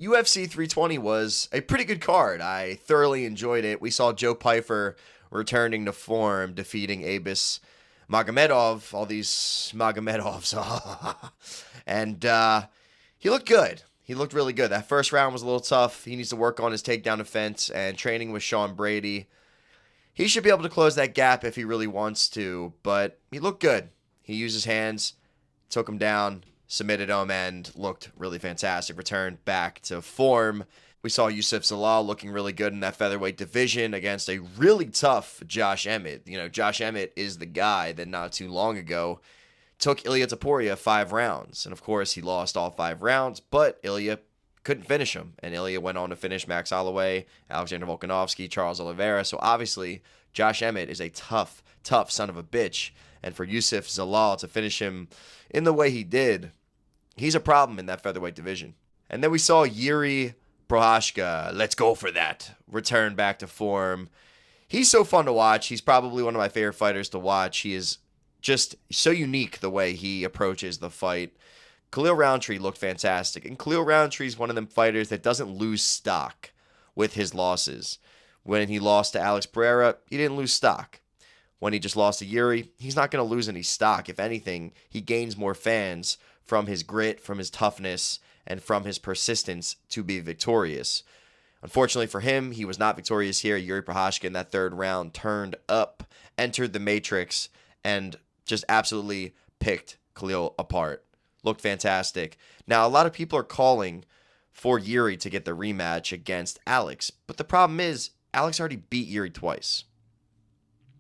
UFC 320 was a pretty good card. I thoroughly enjoyed it. We saw Joe Pyfer returning to form, defeating Abus Magomedov, all these Magomedovs. and he looked good. He looked really good. That first round was a little tough. He needs to work on his takedown defense and training with Sean Brady. He should be able to close that gap if he really wants to, but he looked good. He used his hands, took him down, submitted him, and looked really fantastic. Returned back to form. We saw Youssef Zalal looking really good in that featherweight division against a really tough Josh Emmett. You know, Josh Emmett is the guy that not too long ago took Ilia Topuria 5 rounds. And of course, he lost all 5 rounds, but Ilia couldn't finish him. And Ilia went on to finish Max Holloway, Alexander Volkanovski, Charles Oliveira. So obviously, Josh Emmett is a tough son of a bitch. And for Youssef Zalal to finish him in the way he did, he's a problem in that featherweight division. And then we saw Yuri Prohashka, let's go for that, return back to form. He's so fun to watch. He's probably one of my favorite fighters to watch. He is just so unique the way he approaches the fight. Khalil Roundtree looked fantastic. And Khalil Roundtree is one of them fighters that doesn't lose stock with his losses. When he lost to Alex Pereira, he didn't lose stock. When he just lost to Yuri, he's not going to lose any stock. If anything, he gains more fans from his grit, from his toughness, and from his persistence to be victorious. Unfortunately for him, he was not victorious here. Yuri Prohashka in that third round turned up, entered the matrix, and just absolutely picked Khalil apart. Looked fantastic. Now, a lot of people are calling for Yuri to get the rematch against Alex, but the problem is Alex already beat Yuri twice.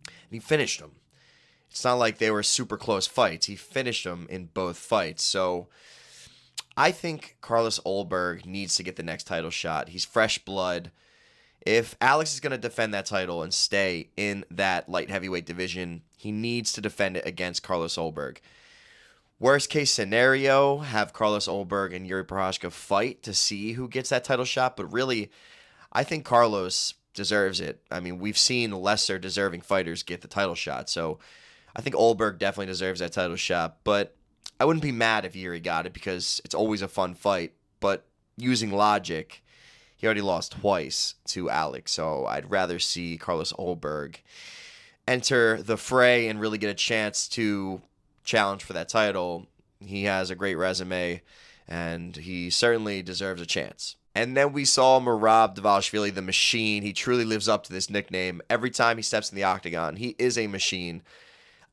And he finished him. It's not like they were super close fights. He finished him in both fights. So I think Carlos Ulberg needs to get the next title shot. He's fresh blood. If Alex is going to defend that title and stay in that light heavyweight division, he needs to defend it against Carlos Ulberg. Worst case scenario, have Carlos Ulberg and Yuri Prohashka fight to see who gets that title shot. But really, I think Carlos deserves it. I mean, we've seen lesser deserving fighters get the title shot. So I think Ulberg definitely deserves that title shot. But I wouldn't be mad if Yuri got it because it's always a fun fight. But using logic, he already lost twice to Alex. So I'd rather see Carlos Ulberg enter the fray and really get a chance to challenge for that title. He has a great resume, and he certainly deserves a chance. And then we saw Merab Dvalishvili, the machine. He truly lives up to this nickname. Every time he steps in the octagon, he is a machine.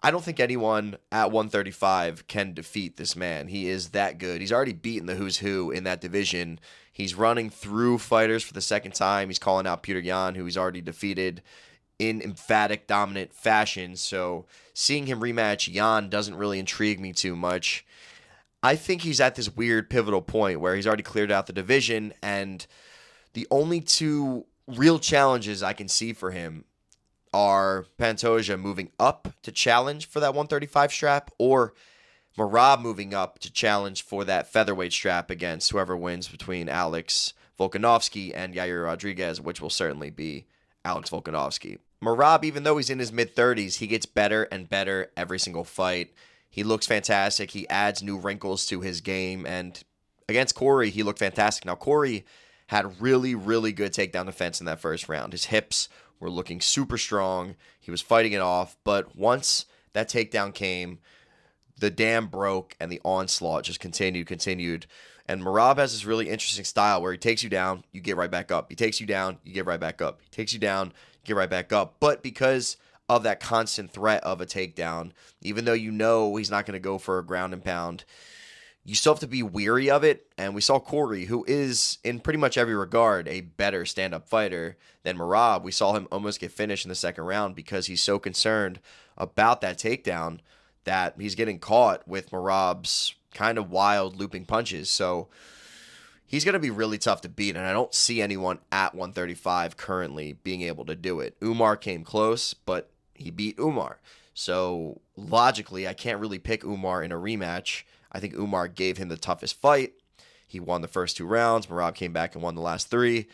I don't think anyone at 135 can defeat this man. He is that good. He's already beaten the who's who in that division. He's running through fighters for the second time. He's calling out Peter Yan, who he's already defeated in emphatic, dominant fashion. So seeing him rematch Yan doesn't really intrigue me too much. I think he's at this weird pivotal point where he's already cleared out the division, and the only two real challenges I can see for him are Pantoja moving up to challenge for that 135 strap, or Merab moving up to challenge for that featherweight strap against whoever wins between Alex Volkanovski and Yair Rodriguez, which will certainly be Alex Volkanovski. Merab, even though he's in his mid-30s, he gets better and better every single fight. He looks fantastic. He adds new wrinkles to his game. And against Corey, he looked fantastic. Now, Corey had really, really good takedown defense in that first round. His hips were looking super strong. He was fighting it off. But once that takedown came, the dam broke and the onslaught just continued. And Merab has this really interesting style where he takes you down, you get right back up. He takes you down, you get right back up. He takes you down, you get right back up. But because of that constant threat of a takedown, even though you know he's not going to go for a ground and pound, you still have to be weary of it. And we saw Corey, who is in pretty much every regard a better stand-up fighter than Merab. We saw him almost get finished in the second round because he's so concerned about that takedown that he's getting caught with Merab's kind of wild looping punches. So he's going to be really tough to beat, and I don't see anyone at 135 currently being able to do it. Umar came close, but he beat Umar. So logically, I can't really pick Umar in a rematch. I think Umar gave him the toughest fight. He won the first 2 rounds. Merab came back and won the last 3.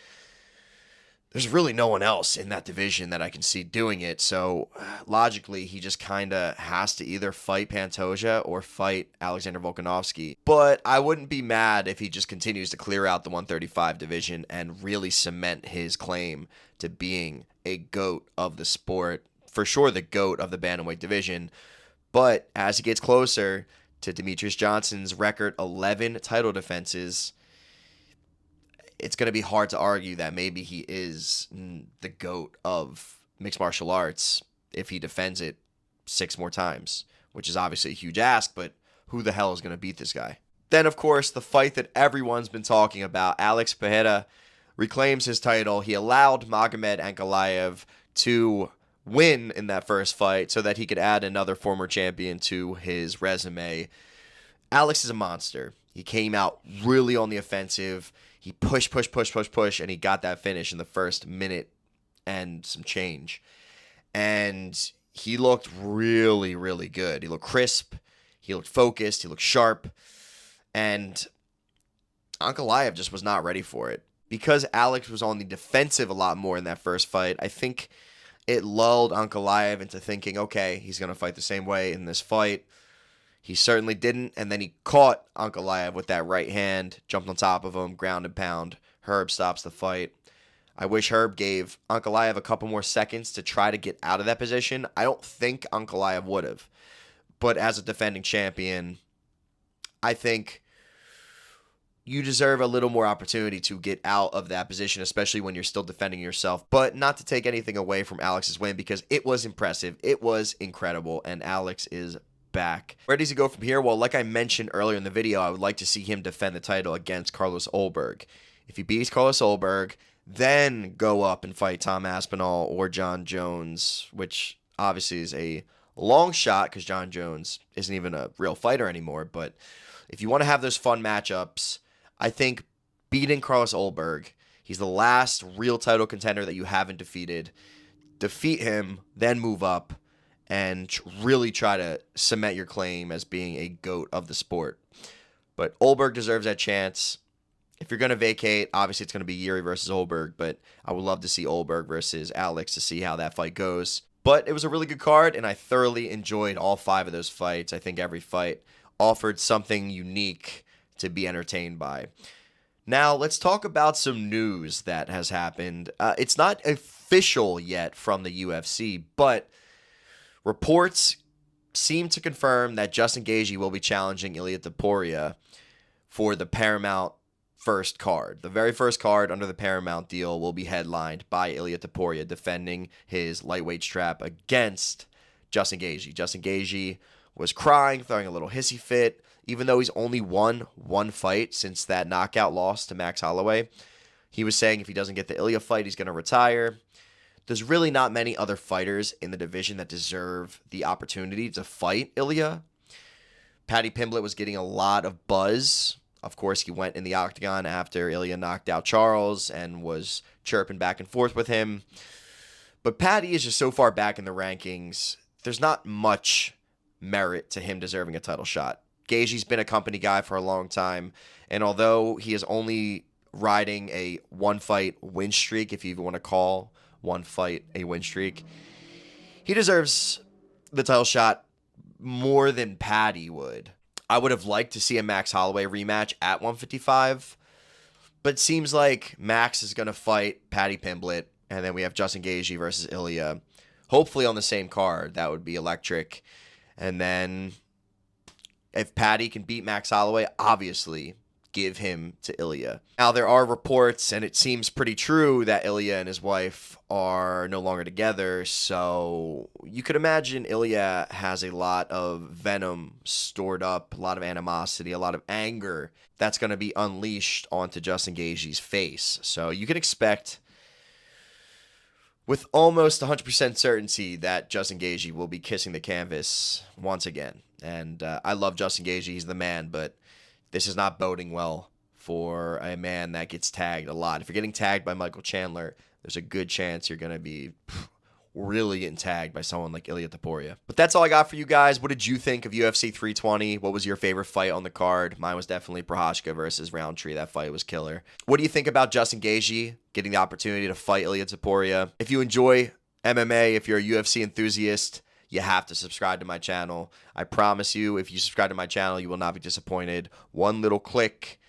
there's really no one else in that division that I can see doing it. So logically, he just kind of has to either fight Pantoja or fight Alexander Volkanovski. But I wouldn't be mad if he just continues to clear out the 135 division and really cement his claim to being a GOAT of the sport. For sure, the GOAT of the bantamweight division. But as he gets closer to Demetrius Johnson's record 11 title defenses, it's going to be hard to argue that maybe he is the GOAT of mixed martial arts if he defends it 6 more times, which is obviously a huge ask, but who the hell is going to beat this guy? Then, of course, the fight that everyone's been talking about, Alex Pereira reclaims his title. He allowed Magomed Ankalaev to win in that first fight so that he could add another former champion to his resume. Alex is a monster. He came out really on the offensive. He pushed, and he got that finish in the first minute and some change. And he looked really, really good. He looked crisp. He looked focused. He looked sharp. And Ankalaev just was not ready for it. Because Alex was on the defensive a lot more in that first fight, I think it lulled Ankalaev into thinking, okay, he's going to fight the same way in this fight. He certainly didn't, and then he caught Ankalaev with that right hand, jumped on top of him, ground and pound. Herb stops the fight. I wish Herb gave Ankalaev a couple more seconds to try to get out of that position. I don't think Ankalaev would have. But as a defending champion, I think you deserve a little more opportunity to get out of that position, especially when you're still defending yourself. But not to take anything away from Alex's win, because it was impressive. It was incredible, and Alex is back. Where does he go from here? Well, like I mentioned earlier in the video, I would like to see him defend the title against Carlos Ulberg. If he beats Carlos Ulberg, then go up and fight Tom Aspinall or John Jones, which obviously is a long shot because John Jones isn't even a real fighter anymore. But if you want to have those fun matchups, I think beating Carlos Ulberg, he's the last real title contender that you haven't defeated. Defeat him, then move up and really try to cement your claim as being a GOAT of the sport. But Ulberg deserves that chance. If you're going to vacate, obviously it's going to be Yuri versus Ulberg, but I would love to see Ulberg versus Alex to see how that fight goes. But it was a really good card, and I thoroughly enjoyed all 5 of those fights. I think every fight offered something unique to be entertained by. Now, let's talk about some news that has happened. It's not official yet from the UFC, but reports seem to confirm that Justin Gaethje will be challenging Ilia Topuria for the Paramount first card. The very first card under the Paramount deal will be headlined by Ilia Topuria defending his lightweight strap against Justin Gaethje. Justin Gaethje was crying, throwing a little hissy fit, even though he's only won 1 fight since that knockout loss to Max Holloway. He was saying if he doesn't get the Ilia fight, he's going to retire. There's really not many other fighters in the division that deserve the opportunity to fight Ilia. Paddy Pimblett was getting a lot of buzz. Of course, he went in the octagon after Ilia knocked out Charles and was chirping back and forth with him. But Paddy is just so far back in the rankings, there's not much merit to him deserving a title shot. Gaethje's been a company guy for a long time, and although he is only riding a 1-fight win streak, if you even want to call 1 fight a win streak, he deserves the title shot more than Paddy would. I would have liked to see a Max Holloway rematch at 155, but it seems like Max is going to fight Paddy Pimblett, and then we have Justin Gaethje versus Ilia, hopefully on the same card. That would be electric. And then if Paddy can beat Max Holloway, obviously give him to Ilia. Now, there are reports, and it seems pretty true, that Ilia and his wife are no longer together, so you could imagine Ilia has a lot of venom stored up, a lot of animosity, a lot of anger that's going to be unleashed onto Justin Gaethje's face. So you can expect with almost 100% certainty that Justin Gaethje will be kissing the canvas once again. And I love Justin Gaethje, he's the man, but this is not boding well for a man that gets tagged a lot. If you're getting tagged by Michael Chandler, there's a good chance you're going to be really getting tagged by someone like Ilia Topuria. But that's all I got for you guys. What did you think of UFC 320? What was your favorite fight on the card? Mine was definitely Prochazka versus Roundtree. That fight was killer. What do you think about Justin Gaethje getting the opportunity to fight Ilia Topuria? If you enjoy MMA, if you're a UFC enthusiast, you have to subscribe to my channel. I promise you, if you subscribe to my channel, you will not be disappointed. One little click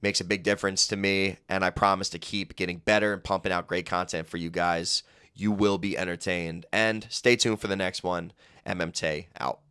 makes a big difference to me, and I promise to keep getting better and pumping out great content for you guys. You will be entertained. And stay tuned for the next one. MMT out.